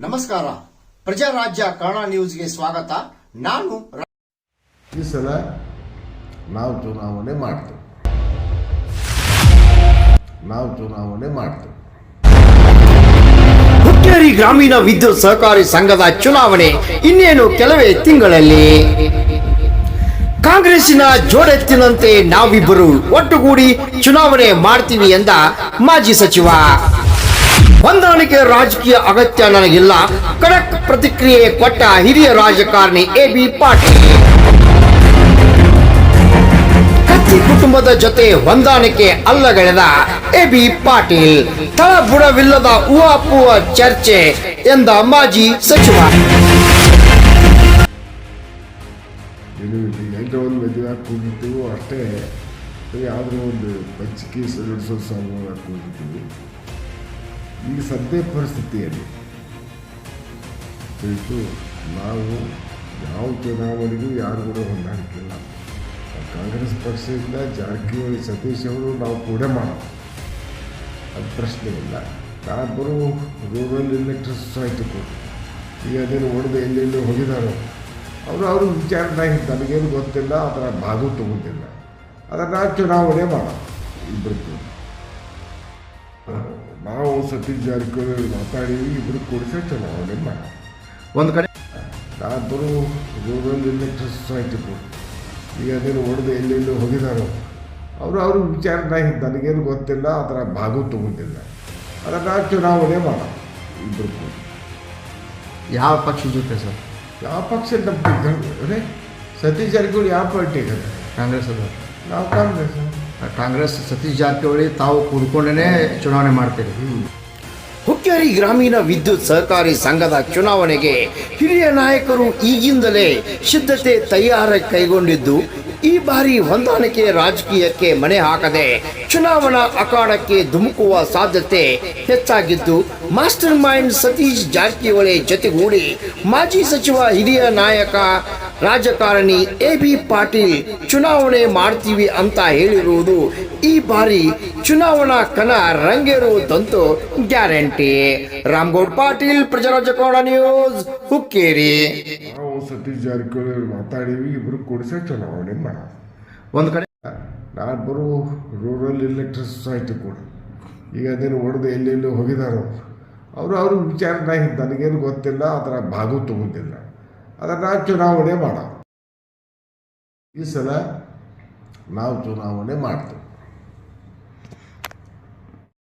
ನಮಸ್ಕಾರ, ಪ್ರಜಾರಾಜ್ಯ ಕನ್ನಡ ನ್ಯೂಸ್ಗೆ ಸ್ವಾಗತ. ನಾನು ಈ ಸಲ ನಾವು ಚುನಾವಣೆ ಮಾಡ್ತೇವೆ. ಹುಕ್ಕೇರಿ ಗ್ರಾಮೀಣ ವಿದ್ಯುತ್ ಸಹಕಾರಿ ಸಂಘದ ಚುನಾವಣೆ ಇನ್ನೇನು ಕೆಲವೇ ತಿಂಗಳಲ್ಲಿ. ಕಾಂಗ್ರೆಸ್ಸಿನ ಜೋಡೆತ್ತಿನಂತೆ ನಾವಿಬ್ಬರು ಒಟ್ಟುಗೂಡಿ ಚುನಾವಣೆ ಮಾಡ್ತೀವಿ ಎಂದ ಮಾಜಿ ಸಚಿವ. ಹೊಂದಾಣಿಕೆ ರಾಜಕೀಯ ಅಗತ್ಯ ನನಗಿಲ್ಲ, ಖಡಕ್ ಪ್ರತಿಕ್ರಿಯೆ ಕೊಟ್ಟ ಹಿರಿಯ ರಾಜಕಾರಣಿ ಎಬಿ ಪಾಟೀಲ್. ಕತ್ತಿ ಕುಟುಂಬದ ಜೊತೆ ಹೊಂದಾಣಿಕೆ ಅಲ್ಲಗಳೆದ ಎಬಿ ಪಾಟೀಲ್. ತಳಬುಡವಿಲ್ಲದ ಊಹಾಪೂಹ ಚರ್ಚೆ ಎಂದ ಮಾಜಿ ಸಚಿವ. ಒಂದು ಮದುವೆ ಕೂಗಿರ್ತೀವಿ ಅಷ್ಟೇ, ಯಾವುದೋ ಒಂದು ಪಂಚಿಕೆ ನಡೆಸೋ ಸಾಂಗ್ ಕೂಗಿರ್ತೀವಿ. ಈ ಸದ್ಯ ಪರಿಸ್ಥಿತಿಯಲ್ಲಿ ನಾವು ಯಾವ ಚುನಾವಣೆಗೂ ಯಾರು ಕೂಡ ಹೊಂದಾಣಿಕಿಲ್ಲ. ಕಾಂಗ್ರೆಸ್ ಪಕ್ಷದಿಂದ ಜಾರಕಿಹೊಳಿ ಸತೀಶ್ ಅವರು ನಾವು ಕೂಡ ಮಾಡೋಣ, ಅದು ಪ್ರಶ್ನೆ ಇಲ್ಲ. ನಾವಿಬ್ಬರು ರೂರಲ್ ಎಲೆಕ್ಟ್ರಿಕ್ ಸೊಸೈಟಿ ಕೊಟ್ಟು ಈಗ ಅದೇನು ಹೊಡೆದು ಎಲ್ಲೆಲ್ಲೂ ಹೋಗಿದ್ದಾರೋ ಅವರು ವಿಚಾರಣೆ ನನಗೇನು ಗೊತ್ತಿಲ್ಲ, ಅದರ ಭಾಗ ತಗೋತಿಲ್ಲ. ಅದನ್ನು ಚುನಾವಣೆ ಮಾಡೋಣ. ಇಬ್ಬರು ನಾವು ಸತೀಶ್ ಜಾರಕಿಹೊಳಿ ಮಾತಾಡೀವಿ, ಇಬ್ಬರು ಕೂಡಿಸಿ ಚುನಾವಣೆ ಮಾಡೋಣ. ಒಂದು ಕಡೆ ನಾವಿಬ್ಬರು ರೂರಲ್ ಎಲೆಕ್ಟ್ರಿಕ್ ಸೊಸೈಟಿ ಕೊಟ್ಟು ಈಗ ಅದೇನು ಹೊಡೆದು ಎಲ್ಲೆಲ್ಲೂ ಹೋಗಿದ್ದಾರೋ ಅವರು ವಿಚಾರಣೆ ನನಗೇನು ಗೊತ್ತಿಲ್ಲ, ಅದರ ಭಾಗ ತಗೋತಿಲ್ಲ. ಅದನ್ನು ಚುನಾವಣೆ ಮಾಡೋಣ. ಇಬ್ಬರು ಕೂಡಿ ಯಾವ ಪಕ್ಷ ಜೊತೆ ಸರ್? ಯಾವ ಪಕ್ಷ ನಮ್ಮ ಸತೀಶ್ ಜಾರಕಿಹೊಳಿ ಯಾವ ಪಾರ್ಟಿ ಇದೆ? ಕಾಂಗ್ರೆಸ್ ಅದ. ನಾವು ಕಾಂಗ್ರೆಸ್. ಕಾಂಗ್ರೆಸ್ ಸತೀಶ್ ಜಾರಕಿಹೊಳಿ ತಾವು ಕೂಡ್ಕೊಂಡೇ ಚುನಾವಣೆ ಮಾಡ್ತೀರಿ. ಹುಕ್ಕೇರಿ ಗ್ರಾಮೀಣ ವಿದ್ಯುತ್ ಸಹಕಾರಿ ಸಂಘದ ಚುನಾವಣೆಗೆ ಹಿರಿಯ ನಾಯಕರು ಈಗಿಂದಲೇ ಸಿದ್ಧತೆ ತಯಾರಿ ಕೈಗೊಂಡಿದ್ದು, ಈ ಬಾರಿ ಹೊಂದಾಣಿಕೆ ರಾಜಕೀಯಕ್ಕೆ ಮಣೆ ಹಾಕದೆ ಚುನಾವಣಾ ಅಖಾಡಕ್ಕೆ ಧುಮುಕುವ ಸಾಧ್ಯತೆ ಹೆಚ್ಚಾಗಿದ್ದು, ಮಾಸ್ಟರ್ ಮೈಂಡ್ ಸತೀಶ್ ಜಾರಕಿಹೊಳಿ ಜೊತೆಗೂಡಿ ಮಾಜಿ ಸಚಿವ ಹಿರಿಯ ನಾಯಕ ರಾಜಕಾರಣಿ ಎಬಿ ಪಾಟೀಲ್ ಚುನಾವಣೆ ಮಾಡ್ತೀವಿ ಅಂತ ಹೇಳಿರುವುದು ಈ ಬಾರಿ ಚುನಾವಣಾ ಕಣ ರಂಗೇರುವುದಂತೂ ಗ್ಯಾರಂಟಿ. ರಾಮಗೌಡ್ ಪಾಟೀಲ್, ಪ್ರಜಾರಾಜ್ಯ ಕನ್ನಡ ನ್ಯೂಸ್, ಹುಕ್ಕೇರಿ. ನಾವು ಸತೀಶ್ ಜಾರಕಿಹೊಳಿ ಮಾತಾಡೀವಿ, ಇಬ್ಬರು ಕೂಡಿಸಿ ಚುನಾವಣೆ ಮಾಡೋಣ. ಒಂದು ಕಡೆ ನಾವಿಬ್ಬರು ರೂರಲ್ ಎಲೆಕ್ಟ್ರಿಕ್ ಸೊಸೈಟಿ ಕೂಡ ಈಗ ಅದೇನು ಹೊಡೆದು ಎಲ್ಲೆಲ್ಲೂ ಹೋಗಿದ್ದಾರೋ ಅವರು ವಿಚಾರಣೆ ನನಗೇನು ಗೊತ್ತಿಲ್ಲ, ಅದರ ಭಾಗ ತಗೋತಿಲ್ಲ. ಅದನ್ನು ಚುನಾವಣೆ ಮಾಡೋಣ. ಈ ಸಲ ನಾವು ಚುನಾವಣೆ ಮಾಡ್ತೇವೆ.